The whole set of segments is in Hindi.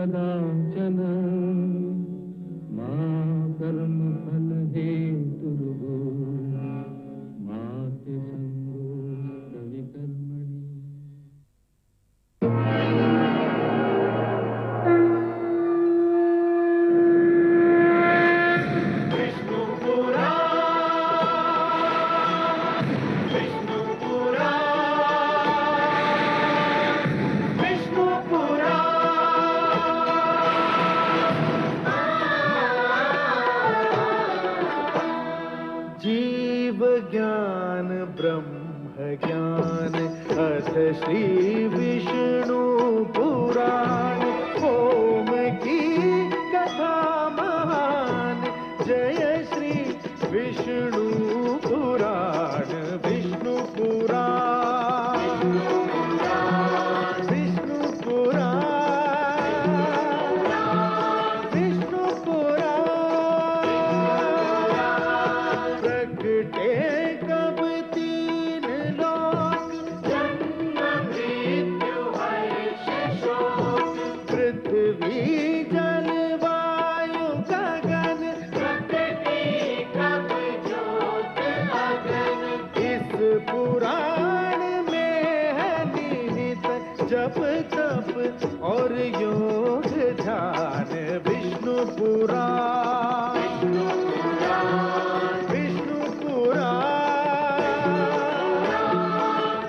कदाचन मा कर्म फल हेतुर्भो मा ते संगोऽस्त्वविकर्मणि। जीव ज्ञान ब्रह्म ज्ञान अथ श्री विष्णु पुराण ओम की कथा महान जय श्री विष्णु पुराण विष्णु पुराण विष्णु पुराण विष्णु पुराण प्रगटे कब तीन लोक जन्म मृत्यु हर्ष शोक पृथ्वी जल वायु गगन प्रकृति कब ज्योत अगन इस पुराण में है निहित जप तप और योग ध्यान विष्णु पुराण विष्णु पुराण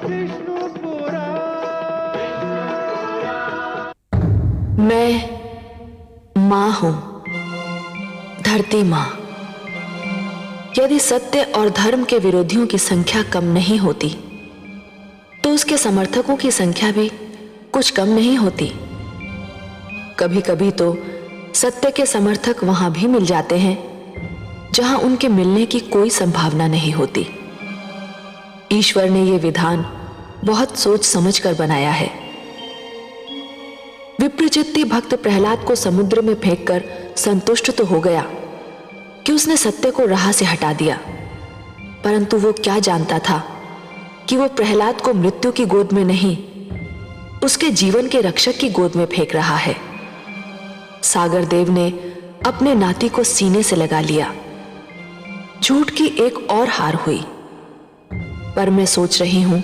विष्णु पुराण। मैं माँ हूँ, धरती माँ। यदि सत्य और धर्म के विरोधियों की संख्या कम नहीं होती तो उसके समर्थकों की संख्या भी कुछ कम नहीं होती। कभी कभी तो सत्य के समर्थक वहां भी मिल जाते हैं जहां उनके मिलने की कोई संभावना नहीं होती। ईश्वर ने यह विधान बहुत सोच समझ कर बनाया है। विप्रचित्ती भक्त प्रहलाद को समुद्र में फेंककर संतुष्ट तो हो गया कि उसने सत्य को राह से हटा दिया, परंतु वो क्या जानता था कि वो प्रहलाद को मृत्यु की गोद में नहीं, उसके जीवन के रक्षक की गोद में फेंक रहा है। सागर देव ने अपने नाती को सीने से लगा लिया। झूठ की एक और हार हुई। पर मैं सोच रही हूं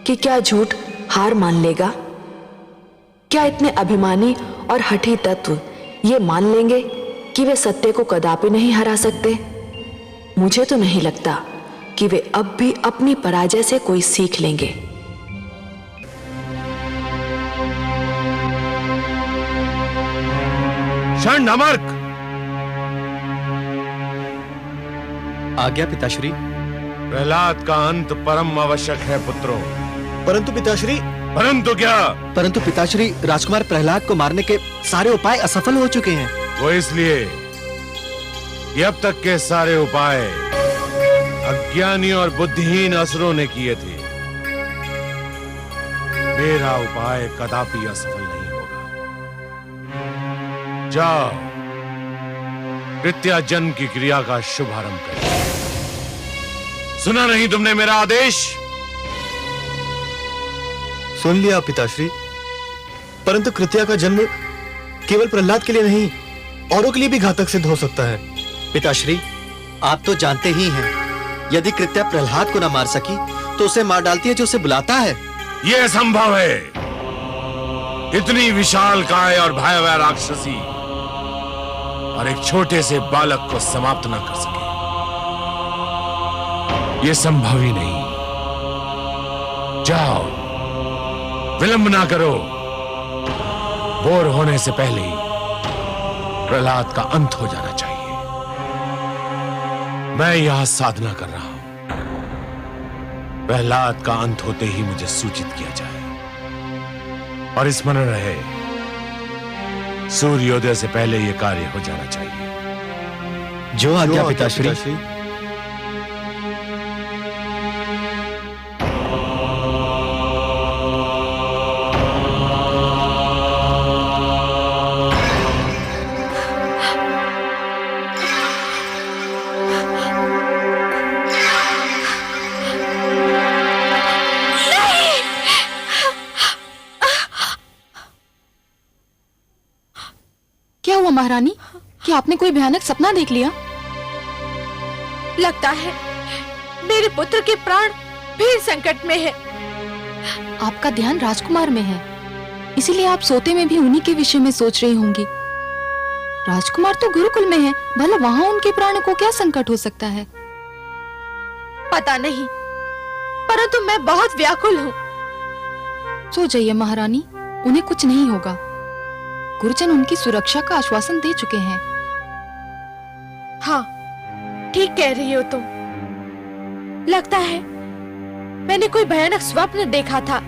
कि क्या झूठ हार मान लेगा? क्या इतने अभिमानी और हठी तत्व ये मान लेंगे कि वे सत्य को कदापि नहीं हरा सकते? मुझे तो नहीं लगता कि वे अब भी अपनी पराजय से कोई सीख लेंगे। नमर्क। आज्ञा पिताश्री। प्रहलाद का अंत परम आवश्यक है पुत्रों। परंतु पिताश्री। परंतु क्या? परंतु पिताश्री, राजकुमार प्रहलाद को मारने के सारे उपाय असफल हो चुके हैं। वो इसलिए कि अब तक के सारे उपाय अज्ञानी और बुद्धिहीन असुरों ने किए थे। मेरा उपाय कदापि असफल नहीं होगा। जाओ, कृत्या जन्म की क्रिया का शुभारंभ करो। सुना नहीं तुमने मेरा आदेश? सुन लिया पिताश्री, परंतु कृत्या का जन्म केवल प्रहलाद के लिए नहीं, औरों के लिए भी घातक सिद्ध हो सकता है। पिताश्री, आप तो जानते ही हैं, यदि कृत्या प्रहलाद को न मार सकी तो उसे मार डालती है जो उसे बुलाता है। यह असंभव है। इतनी विशाल काय और भयावह राक्षसी और एक छोटे से बालक को समाप्त न कर सके, यह संभव ही नहीं। जाओ, विलंब ना करो। भोर होने से पहले ही प्रहलाद का अंत हो जाना चाहिए। मैं यहां साधना कर रहा हूं। प्रहलाद का अंत होते ही मुझे सूचित किया जाए। और स्मरण रहे, सूर्योदय से पहले यह कार्य हो जाना चाहिए। जो आज्ञा पिताश्री। हुआ महारानी? कि आपने कोई भयानक सपना देख लिया? लगता है मेरे पुत्र के प्राण भी संकट में है। आपका ध्यान राजकुमार में है, इसीलिए आप सोते में भी उन्हीं के विषय में सोच रही होंगी। राजकुमार तो गुरुकुल में है, भला वहां उनके प्राण को क्या संकट हो सकता है? पता नहीं, परंतु मैं बहुत व्याकुल हूँ। सो जाइए महारानी, उन्हें कुछ नहीं होगा। गुरुजन उनकी सुरक्षा का आश्वासन दे चुके हैं। हाँ, ठीक कह रही हो तुम। लगता है मैंने कोई भयानक स्वप्न देखा था।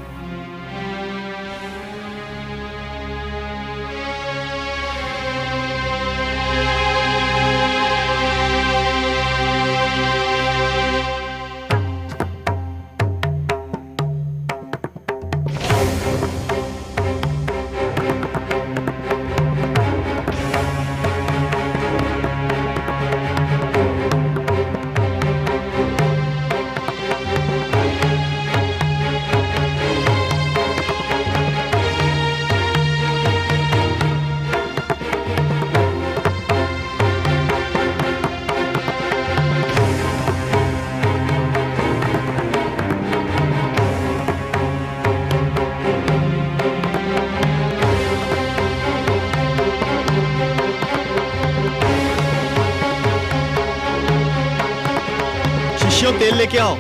तेल लेके आओ।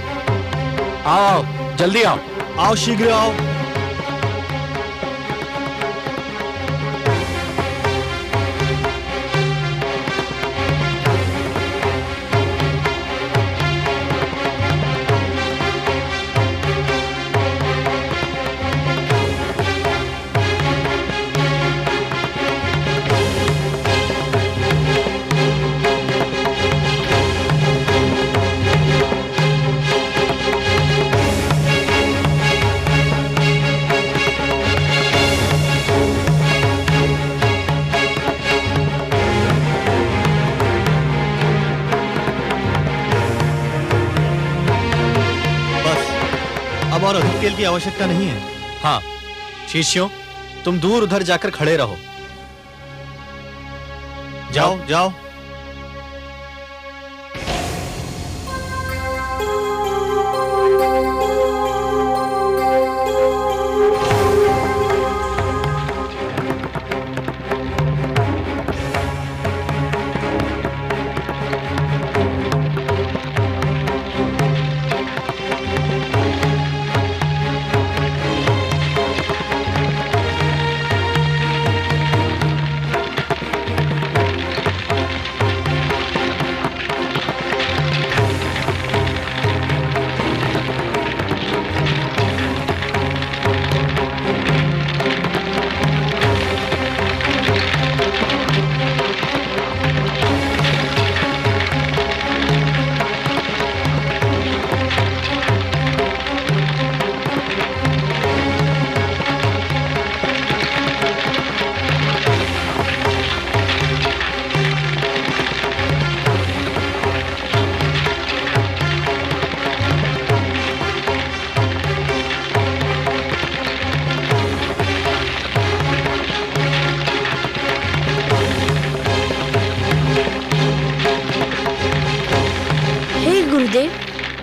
आओ, जल्दी आओ। आओ, शीघ्र आओ। अब और अधिक तेल की आवश्यकता नहीं है। हाँ शिष्यों, तुम दूर उधर जाकर खड़े रहो। जाओ जाओ।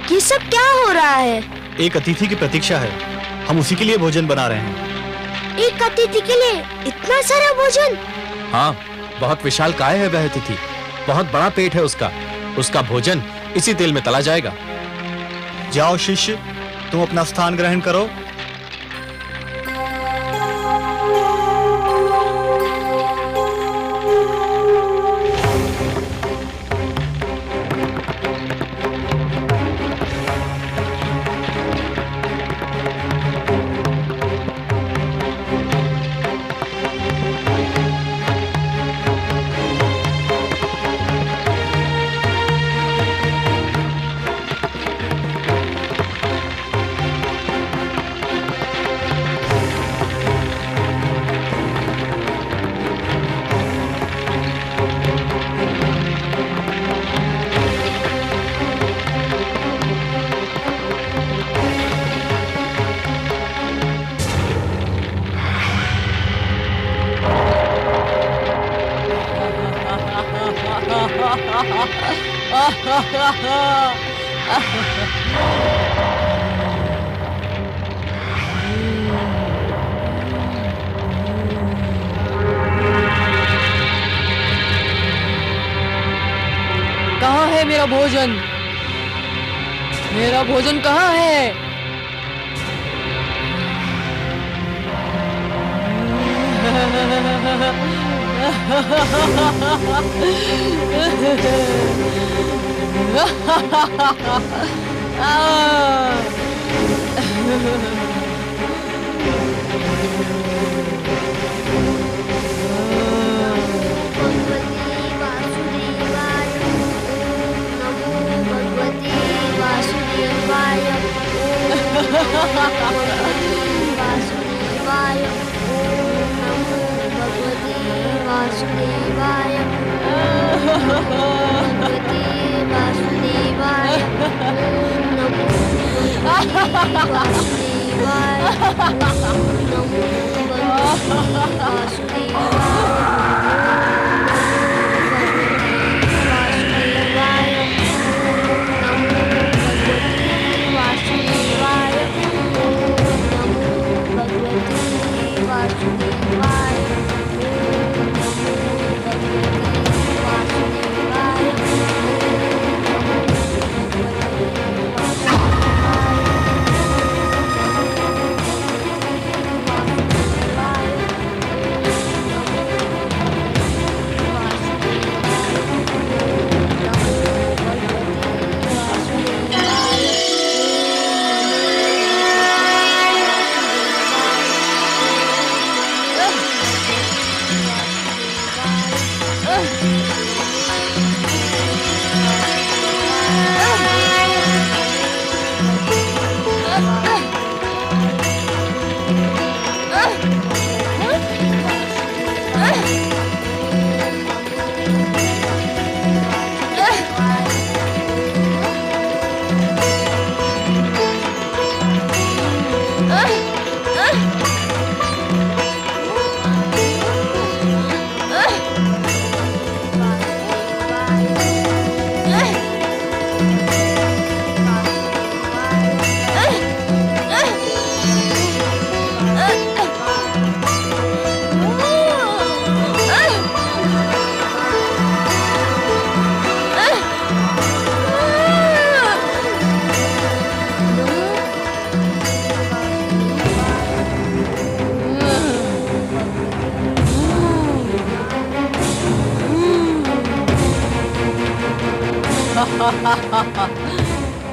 ये सब क्या हो रहा है? एक अतिथि की प्रतीक्षा है, हम उसी के लिए भोजन बना रहे हैं। एक अतिथि के लिए इतना सारा भोजन? हाँ, बहुत विशाल काय है वह अतिथि, बहुत बड़ा पेट है उसका। उसका भोजन इसी तेल में तला जाएगा। जाओ शिष्य, तुम अपना स्थान ग्रहण करो। कहाँ है मेरा भोजन? मेरा भोजन कहाँ है?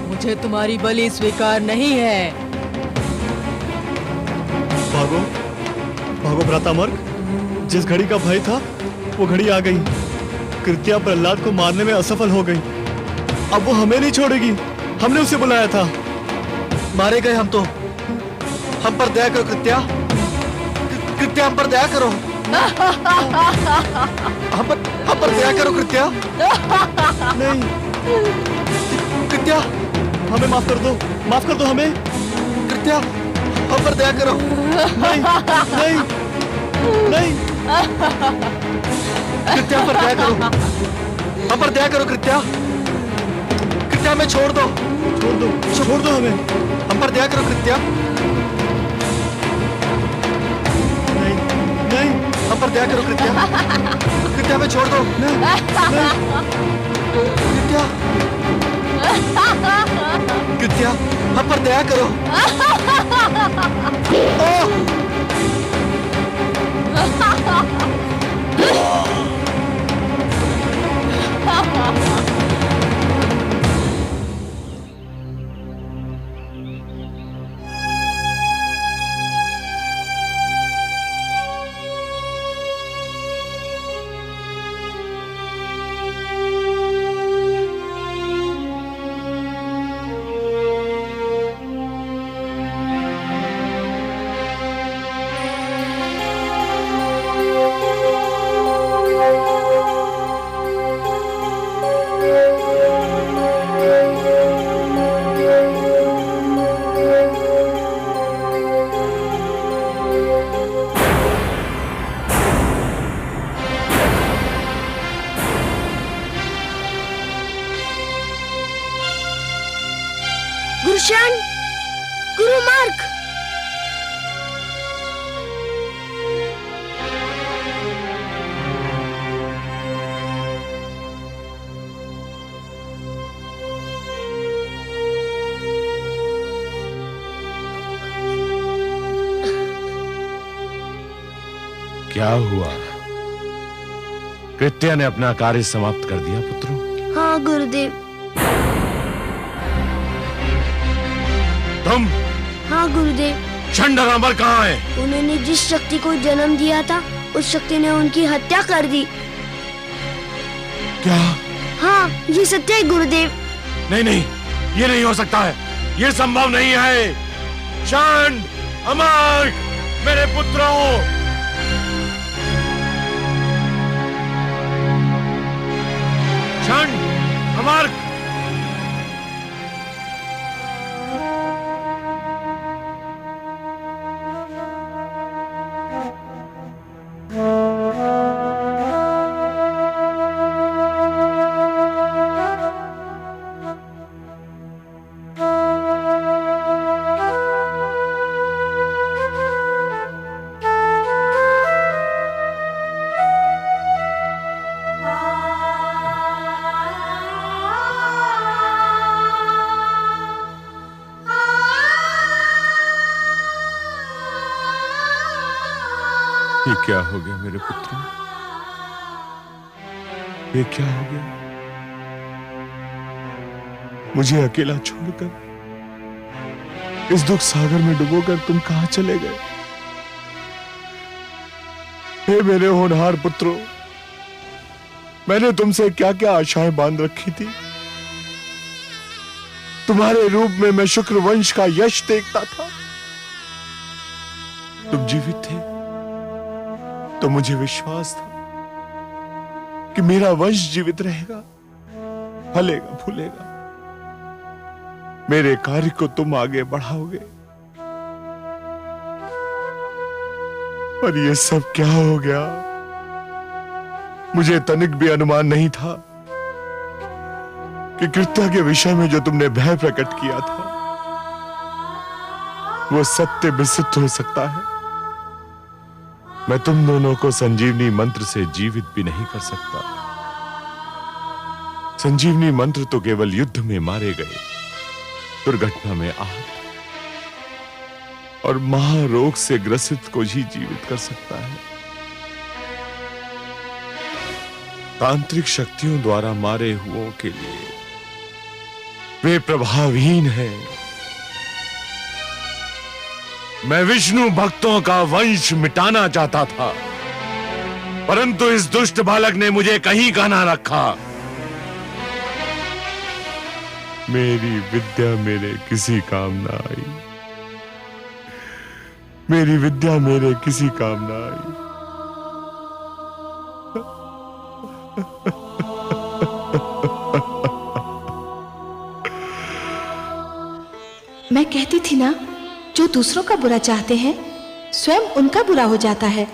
मुझे तुम्हारी बलि स्वीकार नहीं है। भागो भागो भ्रातामर्क, जिस घड़ी का भय था वो घड़ी आ गई। कृत्या प्रहलाद को मारने में असफल हो गई। अब वो हमें नहीं छोड़ेगी। हमने उसे बुलाया था। मारे गए हम तो। हम पर दया करो कृत्या। कृत्या हम पर दया करो। हम पर दया करो कृत्या। नहीं कृत्या, हमें माफ कर दो। माफ कर दो हमें कृत्या। हम पर दया करो। नहीं नहीं नहीं कृत्या पर दया करो। हम पर दया करो कृत्या। कृत्या हमें छोड़ दो। छोड़ दो, छोड़ दो हमें। हम पर दया करो कृत्या। नहीं नहीं, हम पर दया करो कृत्या। कृत्या हमें छोड़ दो। नहीं नहीं कृत्या। कृत्या हम पर दया करो। गुरुशन, गुरु मार्ग। क्या हुआ? कृत्या ने अपना कार्य समाप्त कर दिया पुत्रों? हाँ गुरुदेव। तुम? हाँ गुरुदेव। चंड और अमर कहाँ है? उन्होंने जिस शक्ति को जन्म दिया था उस शक्ति ने उनकी हत्या कर दी। क्या? हाँ ये सत्य है गुरुदेव। नहीं नहीं, ये नहीं हो सकता है, ये संभव नहीं है। चंड, अमर, मेरे पुत्रों! चंड, अमर! ये क्या हो गया मेरे पुत्रों? ये क्या हो गया? मुझे अकेला छोड़कर इस दुख सागर में डुबोकर तुम कहां चले गए? हे मेरे होनहार पुत्रों, मैंने तुमसे क्या क्या आशाएं बांध रखी थी। तुम्हारे रूप में मैं शुक्र वंश का यश देखता था। तुम जीवित थे तो मुझे विश्वास था कि मेरा वंश जीवित रहेगा, फलेगा फूलेगा। मेरे कार्य को तुम आगे बढ़ाओगे। पर ये सब क्या हो गया? मुझे तनिक भी अनुमान नहीं था कि कृत्या के विषय में जो तुमने भय प्रकट किया था वो सत्य भी सिद्ध हो सकता है। मैं तुम दोनों को संजीवनी मंत्र से जीवित भी नहीं कर सकता। संजीवनी मंत्र तो केवल युद्ध में मारे गए, दुर्घटना में आहत और महारोग से ग्रसित को ही जीवित कर सकता है। तांत्रिक शक्तियों द्वारा मारे हुओं के लिए वे प्रभावहीन हैं। मैं विष्णु भक्तों का वंश मिटाना चाहता था, परंतु इस दुष्ट बालक ने मुझे कहीं का ना रखा। मेरी विद्या मेरे किसी काम ना आई। मेरी विद्या मेरे किसी काम ना आई। मैं कहती थी ना, जो दूसरों का बुरा चाहते हैं स्वयं उनका बुरा हो जाता है।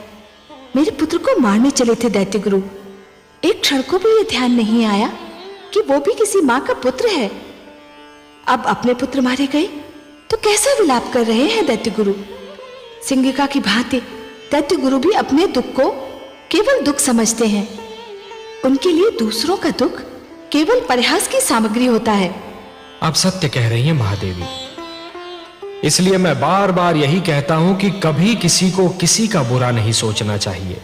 मेरे पुत्र को मारने चले थे दैत्य गुरु, एक क्षण को भी ये ध्यान नहीं आया कि वो भी किसी मां का पुत्र है। अब अपने पुत्र मारे गए तो कैसा विलाप कर रहे हैं दैत्य गुरु। सिंगिका की भांति दैत्य गुरु भी अपने दुख को केवल दुख समझते हैं। उनके लिए दूसरों का दुख केवल परिहास की सामग्री होता है। आप सत्य कह रही हैं महादेवी। इसलिए मैं बार बार यही कहता हूं कि कभी किसी को किसी का बुरा नहीं सोचना चाहिए,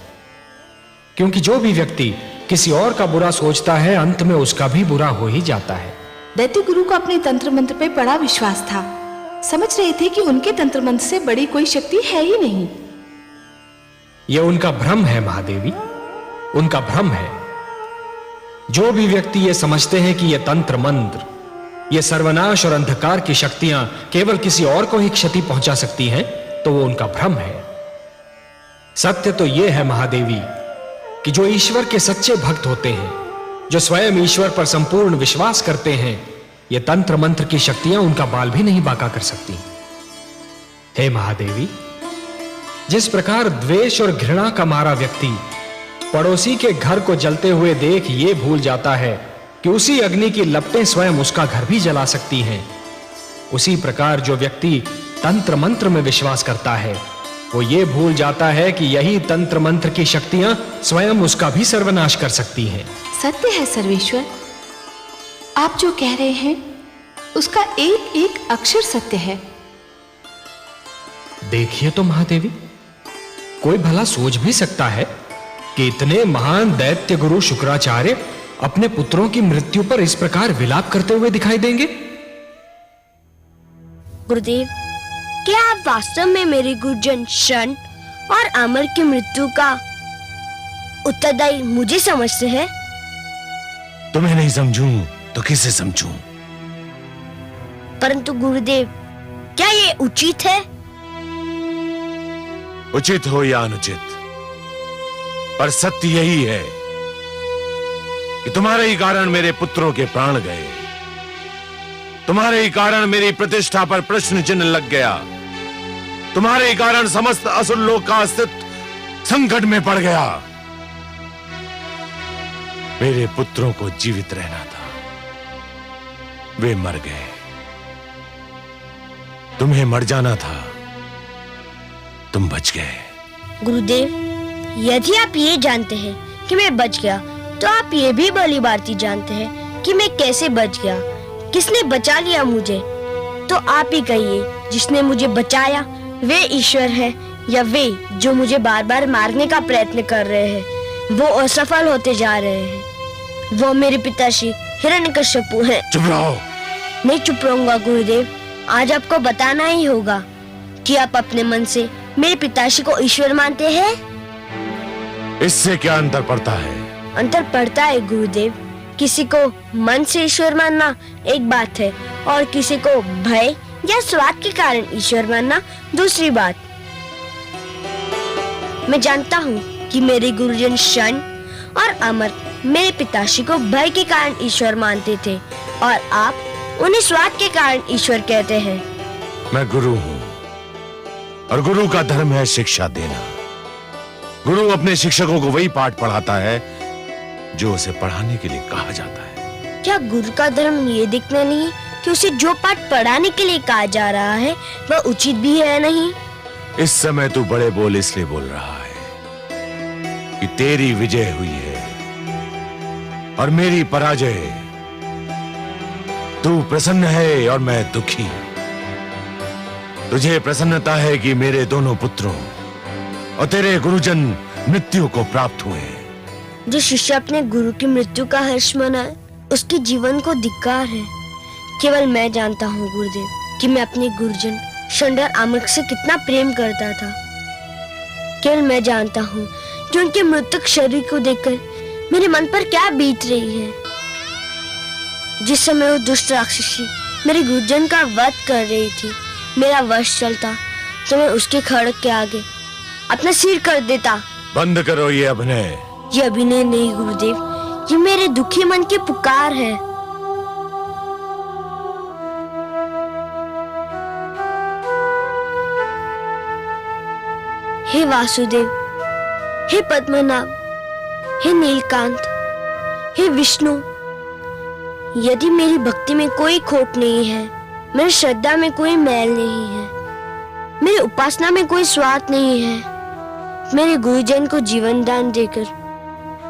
क्योंकि जो भी व्यक्ति किसी और का बुरा सोचता है अंत में उसका भी बुरा हो ही जाता है। दैत्य गुरु को अपने तंत्र मंत्र पे बड़ा विश्वास था। समझ रहे थे कि उनके तंत्र मंत्र से बड़ी कोई शक्ति है ही नहीं। यह उनका भ्रम है महादेवी, उनका भ्रम है। जो भी व्यक्ति ये समझते हैं कि यह तंत्र मंत्र, ये सर्वनाश और अंधकार की शक्तियां केवल किसी और को ही क्षति पहुंचा सकती हैं, तो वो उनका भ्रम है। सत्य तो यह है महादेवी कि जो ईश्वर के सच्चे भक्त होते हैं, जो स्वयं ईश्वर पर संपूर्ण विश्वास करते हैं, ये तंत्र मंत्र की शक्तियां उनका बाल भी नहीं बांका कर सकती। हे महादेवी, जिस प्रकार द्वेष और घृणा का मारा व्यक्ति पड़ोसी के घर को जलते हुए देख ये भूल जाता है कि उसी अग्नि की लपटें स्वयं उसका घर भी जला सकती हैं, उसी प्रकार जो व्यक्ति तंत्र मंत्र में विश्वास करता है वो ये भूल जाता है कि यही तंत्र मंत्र की शक्तियां स्वयं उसका भी सर्वनाश कर सकती हैं। सत्य है सर्वेश्वर, आप जो कह रहे हैं उसका एक एक अक्षर सत्य है। देखिए तो महादेवी, कोई भला सोच भी सकता है कि इतने महान दैत्य गुरु शुक्राचार्य अपने पुत्रों की मृत्यु पर इस प्रकार विलाप करते हुए दिखाई देंगे? गुरुदेव, क्या आप वास्तव में मेरे गुरुजन शन और अमर की मृत्यु का उत्तरदायी मुझे समझते हैं? तुम्हें नहीं समझूं तो किसे समझूं? परंतु गुरुदेव, क्या ये उचित है? उचित हो या अनुचित, पर सत्य यही है कि तुम्हारे ही कारण मेरे पुत्रों के प्राण गए, तुम्हारे ही कारण मेरी प्रतिष्ठा पर प्रश्न चिन्ह लग गया, तुम्हारे ही कारण समस्त असुर लोक का अस्तित्व संकट में पड़ गया। मेरे पुत्रों को जीवित रहना था, वे मर गए। तुम्हें मर जाना था, तुम बच गए। गुरुदेव, यदि आप ये जानते हैं कि मैं बच गया, तो आप ये भी भली भांति जानते हैं कि मैं कैसे बच गया, किसने बचा लिया मुझे। तो आप ही कहिए, जिसने मुझे बचाया वे ईश्वर है या वे जो मुझे बार बार मारने का प्रयत्न कर रहे हैं, वो असफल होते जा रहे हैं। वो मेरे पिताश्री हिरण्यकश्यपु हैं। चुप रहो। नहीं चुप रहूंगा गुरुदेव। आज आपको बताना ही होगा कि आप अपने मन से मेरे पिताश्री को ईश्वर मानते हैं। इससे क्या अंतर पड़ता है? अंतर पड़ता है गुरुदेव। किसी को मन से ईश्वर मानना एक बात है और किसी को भय या स्वार्थ के कारण ईश्वर मानना दूसरी बात। मैं जानता हूँ कि मेरे गुरुजन शन और अमर मेरे पिताश्री को भय के कारण ईश्वर मानते थे और आप उन्हें स्वार्थ के कारण ईश्वर कहते हैं। मैं गुरु हूँ और गुरु का धर्म है शिक्षा देना। गुरु अपने शिक्षकों को वही पाठ पढ़ाता है जो उसे पढ़ाने के लिए कहा जाता है। क्या गुरु का धर्म ये देखना नहीं कि उसे जो पाठ पढ़ाने के लिए कहा जा रहा है वह उचित भी है नहीं? इस समय तू बड़े बोल इसलिए बोल रहा है कि तेरी विजय हुई है और मेरी पराजय। तू प्रसन्न है और मैं दुखी। तुझे प्रसन्नता है कि मेरे दोनों पुत्रों और तेरे गुरुजन मृत्यु को प्राप्त हुए। जो शिष्य अपने गुरु की मृत्यु का हर्ष मनाए उसके जीवन को धिक्कार है। केवल मैं जानता हूँ गुरुदेव कि मैं अपने गुरुजन शंडर आमक से कितना प्रेम करता था। केवल मैं जानता हूँ कि उनके मृतक शरीर को देखकर मेरे मन पर क्या बीत रही है। जिस समय वो दुष्ट राक्षसी मेरे गुरुजन का वध कर रही थी, मेरा वश चलता तो मैं उसके खड़क के आगे अपना सिर कर देता। बंद करो ये अभिनय। ये अभिनय नहीं गुरुदेव, ये मेरे दुखी मन की पुकार है। हे वासुदेव, हे पद्मनाभ, हे नीलकांत, हे विष्णु, यदि मेरी भक्ति में कोई खोट नहीं है, मेरी श्रद्धा में कोई मैल नहीं है, मेरी उपासना में कोई स्वार्थ नहीं है, मेरे गुरुजन को जीवन दान देकर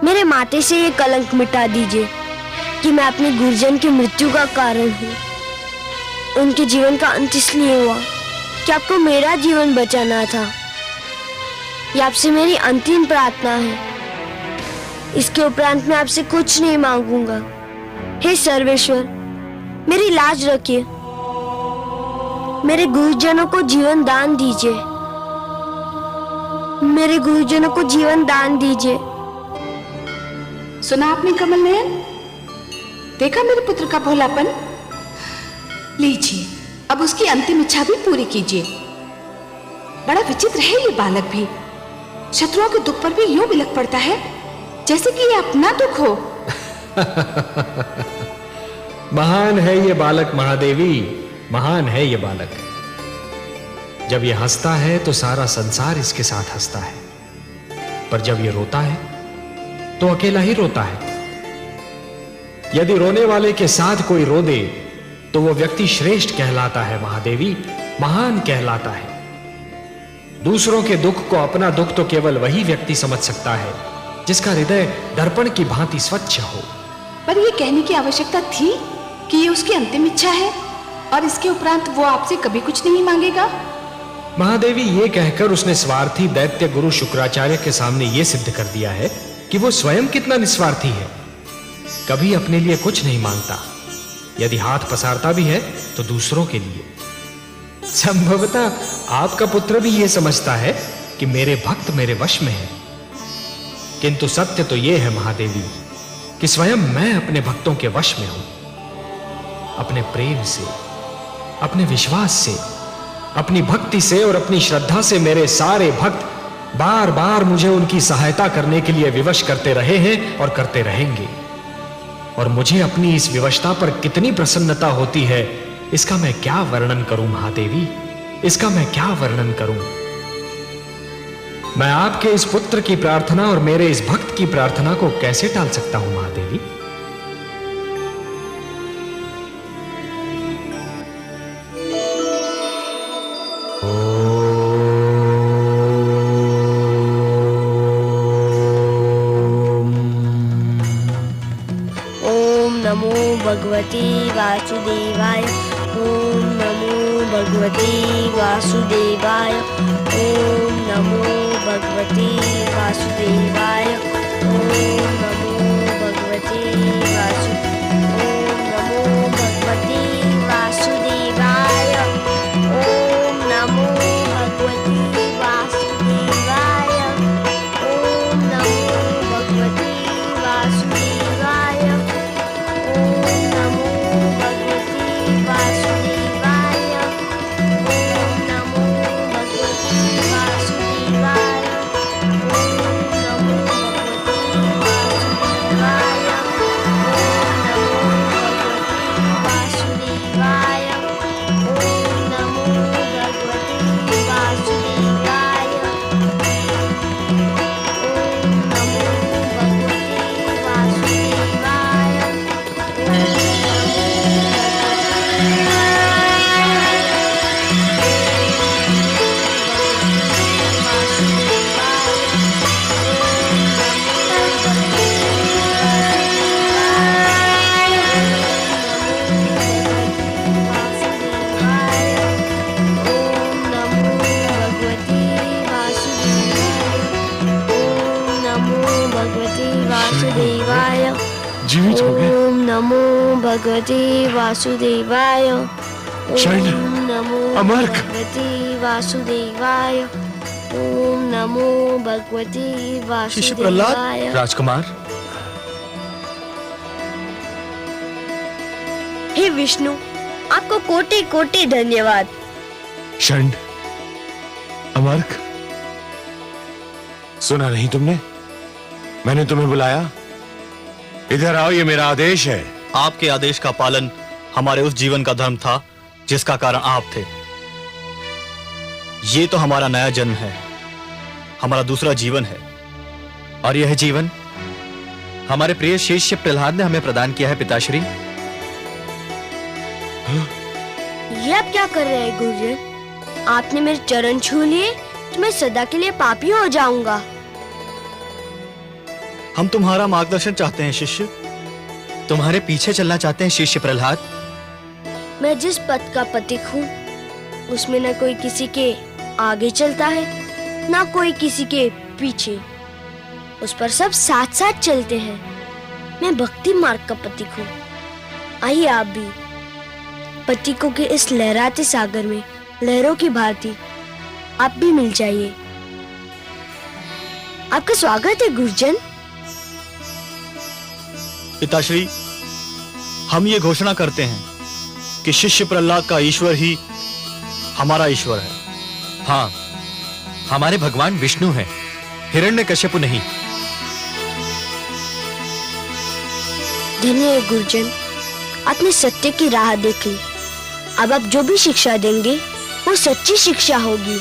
मेरे माथे से ये कलंक मिटा दीजिए कि मैं अपने गुरुजन की मृत्यु का कारण हूँ। उनके जीवन का अंत इसलिए हुआ कि आपको मेरा जीवन बचाना था। ये आपसे मेरी अंतिम प्रार्थना है। इसके उपरांत मैं आपसे कुछ नहीं मांगूंगा। हे सर्वेश्वर, मेरी लाज रखिए। मेरे गुरुजनों को जीवन दान दीजिए। मेरे गुरुजनों को जीवन दान दीजिए। सुना आपने कमल नयन? देखा मेरे पुत्र का भोलापन? लीजिए, अब उसकी अंतिम इच्छा भी पूरी कीजिए। बड़ा विचित्र है ये बालक भी। शत्रुओं के दुख पर भी यूं बिलख पड़ता है जैसे कि ये अपना दुख हो। महान है ये बालक महादेवी, महान है ये बालक। जब ये हंसता है तो सारा संसार इसके साथ हंसता है, पर जब ये रोता है तो अकेला ही रोता है। यदि रोने वाले के साथ कोई रो दे तो वो व्यक्ति श्रेष्ठ कहलाता है महादेवी, महान कहलाता है। दूसरों के दुख को अपना दुख तो केवल वही व्यक्ति समझ सकता है जिसका हृदय दर्पण की भांति स्वच्छ हो। पर ये कहने की आवश्यकता थी कि ये उसकी अंतिम इच्छा है और इसके उपरांत वो आपसे कभी कुछ नहीं मांगेगा? महादेवी, ये कहकर उसने स्वार्थी दैत्य गुरु शुक्राचार्य के सामने ये सिद्ध कर दिया है कि वो स्वयं कितना निस्वार्थी है। कभी अपने लिए कुछ नहीं मांगता, यदि हाथ पसारता भी है तो दूसरों के लिए। संभवतः आपका पुत्र भी ये समझता है कि मेरे भक्त मेरे वश में है, किंतु सत्य तो यह है महादेवी कि स्वयं मैं अपने भक्तों के वश में हूं। अपने प्रेम से, अपने विश्वास से, अपनी भक्ति से और अपनी श्रद्धा से मेरे सारे भक्त बार बार मुझे उनकी सहायता करने के लिए विवश करते रहे हैं और करते रहेंगे। और मुझे अपनी इस विवशता पर कितनी प्रसन्नता होती है, इसका मैं क्या वर्णन करूं महादेवी, इसका मैं क्या वर्णन करूं। मैं आपके इस पुत्र की प्रार्थना और मेरे इस भक्त की प्रार्थना को कैसे टाल सकता हूं महादेवी? ओम नमो भगवते वासुदेवाय। ओम नमो भगवते वासुदेवाय। ओम नमो भगवते वासुदेवाय। ओम नमो भगवते ओम नमो भगवते वासुदेवाय। ओम नमो भगवते वासुदेवाय। ओम नमो भगवते वासुदेवाय। ओम नमो भगवते वासुदेवाय। ओम नमो भगवते वासुदेवाय। जीवित हो गए। ओम नमो भगवते वासुदेवाय। शरण, ओम नमो अमर्क। भगवते वासुदेवाय। ओम नमो भगवते शिष्य प्रहलाद, वासुदेवाय। राजकुमार, हे विष्णु, आपको कोटि कोटि धन्यवाद। शरण, अमर्क, सुना नहीं तुमने? मैंने तुम्हें बुलाया। इधर आओ, ये मेरा आदेश है। आपके आदेश का पालन हमारे उस जीवन का धर्म था जिसका कारण आप थे। ये तो हमारा नया जन्म है, हमारा दूसरा जीवन है। और यह जीवन हमारे प्रिय शिष्य प्रहलाद ने हमें प्रदान किया है पिताश्री। ये आप क्या कर रहे हैं गुरुजन? आपने मेरे चरण छू लिए तो मैं सदा के लिए पापी हो जाऊंगा। हम तुम्हारा मार्गदर्शन चाहते हैं शिष्य, तुम्हारे पीछे चलना चाहते हैं शिष्य प्रहलाद। मैं जिस पथ का पथिक हूँ उसमें न कोई किसी के आगे चलता है न कोई किसी के पीछे, उस पर सब साथ साथ चलते हैं। मैं भक्ति मार्ग का पथिक हूँ। आइए आप भी पथिकों के इस लहराते सागर में लहरों की भांति आप भी मिल जाइए। आपका स्वागत है गुरुजन। पिताश्री, हम ये घोषणा करते हैं कि शिष्य प्रहलाद का ईश्वर ही हमारा ईश्वर है। हाँ, हमारे भगवान विष्णु हैं, हिरण्यकश्यप नहीं। धन्य है गुरुजन, आपने सत्य की राह देख ली। अब आप जो भी शिक्षा देंगे वो सच्ची शिक्षा होगी।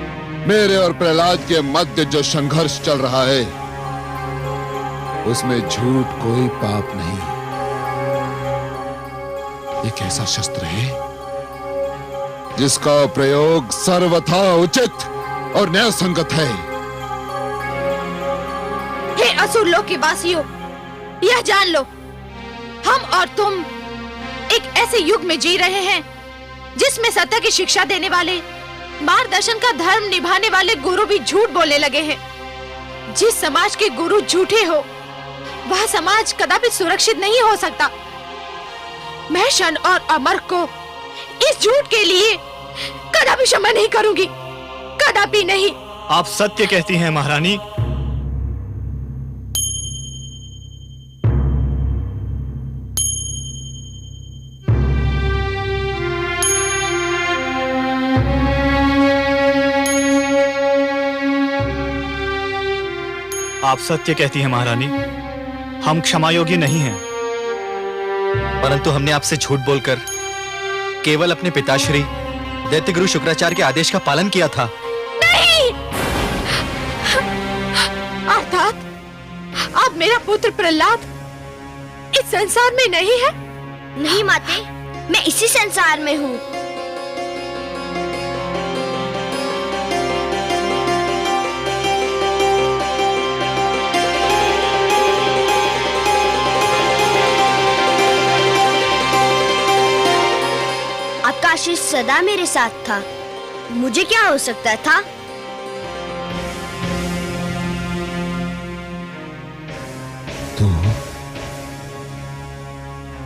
मेरे और प्रहलाद के मध्य जो संघर्ष चल रहा है उसमें झूठ कोई पाप नहीं। एक ऐसा शस्त्र है जिसका प्रयोग सर्वथा उचित और न्याय संगत है। हे असुर लोक के वासियों, यह जान लो, हम और तुम एक ऐसे युग में जी रहे हैं जिसमें सत्य की शिक्षा देने वाले, मार्गदर्शन का धर्म निभाने वाले गुरु भी झूठ बोलने लगे हैं। जिस समाज के गुरु झूठे हो, वह समाज कदापि सुरक्षित नहीं हो सकता। मैं शन और अमर को इस झूठ के लिए कदापि क्षमा नहीं करूंगी, कदापि नहीं। आप सत्य कहती हैं महारानी। आप सत्य कहती हैं महारानी, हम क्षमा योग्य नहीं हैं। परंतु हमने आपसे झूठ बोलकर केवल अपने पिताश्री दैत्य गुरु शुक्राचार्य के आदेश का पालन किया था। नहीं! अर्थात अब मेरा पुत्र प्रहलाद इस संसार में नहीं है? नहीं माते, मैं इसी संसार में हूँ। आपका आशीष सदा मेरे साथ था, मुझे क्या हो सकता था?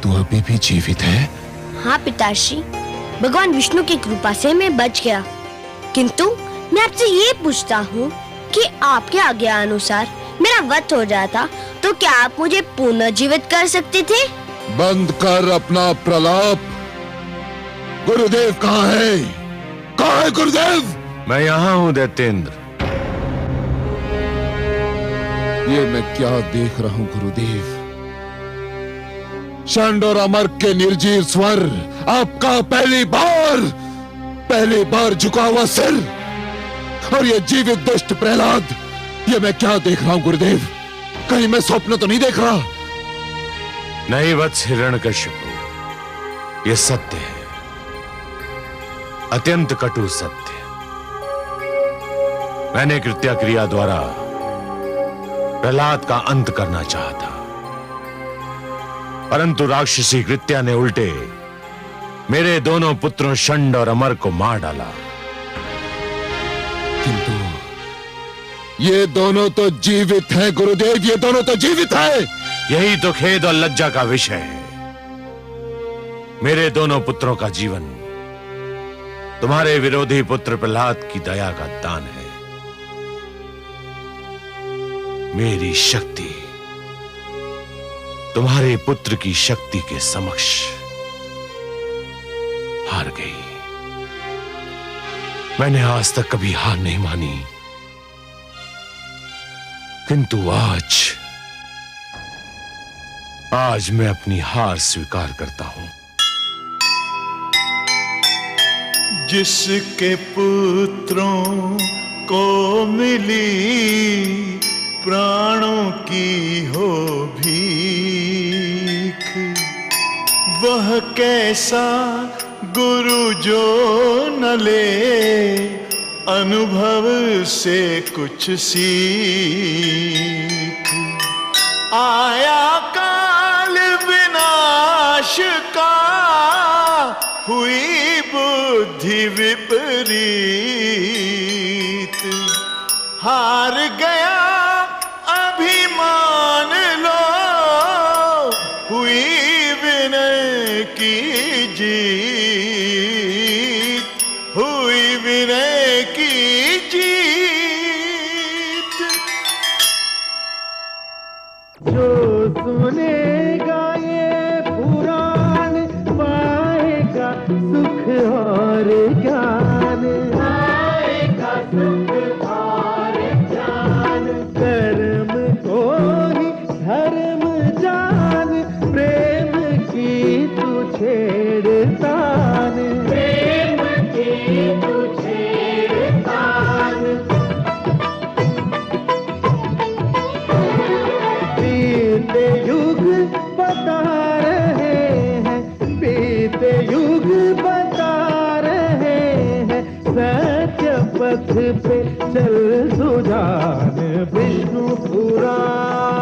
तू अभी भी जीवित है? हाँ पिताश्री, भगवान विष्णु की कृपा से मैं बच गया। किंतु मैं आपसे ये पूछता हूँ कि आपके आज्ञा अनुसार मेरा वध हो जाता तो क्या आप मुझे पुनर्जीवित कर सकते थे? बंद कर अपना प्रलाप। गुरुदेव कहाँ है? कहाँ है गुरुदेव? मैं यहाँ हूँ दैत्येंद्र। ये मैं क्या देख रहा हूँ गुरुदेव? षंड और अमर के निर्जीव स्वर, आपका पहली बार झुका हुआ सिर, और ये जीवित दुष्ट प्रहलाद, ये मैं क्या देख रहा हूँ गुरुदेव? कहीं मैं स्वप्न तो नहीं देख रहा? नहीं वत्स हिरण्यकशिपु, ये सत्य है, अत्यंत कटु सत्य। मैंने कृत्या क्रिया द्वारा प्रहलाद का अंत करना चाहा था, परंतु राक्षसी कृत्या ने उल्टे मेरे दोनों पुत्रों षंड और अमर को मार डाला। किंतु ये दोनों तो जीवित हैं गुरुदेव, ये दोनों तो जीवित हैं। यही तो खेद और लज्जा का विषय है। मेरे दोनों पुत्रों का जीवन तुम्हारे विरोधी पुत्र प्रहलाद की दया का दान है। मेरी शक्ति तुम्हारे पुत्र की शक्ति के समक्ष हार गई। मैंने आज तक कभी हार नहीं मानी, किंतु आज मैं अपनी हार स्वीकार करता हूं। जिसके पुत्रों को मिली प्राणों की हो भीख, वह कैसा गुरु जो न ले अनुभव से कुछ सीख। आया काल विनाश का, हुई बुद्धि विपरीत, हार गया अभिमान लो, हुई विनय की जीत, हुई विनय की जीत। जो सुनेगा ये पुराण पाएगा सुख और ज्ञान, पाएगा सुख और ज्ञान। कर्म को ही धर्म जान, प्रेम की तू छेड़तान, प्रेम की तू छेड़तान। पथ पे चल सुजान विष्णु पुराण।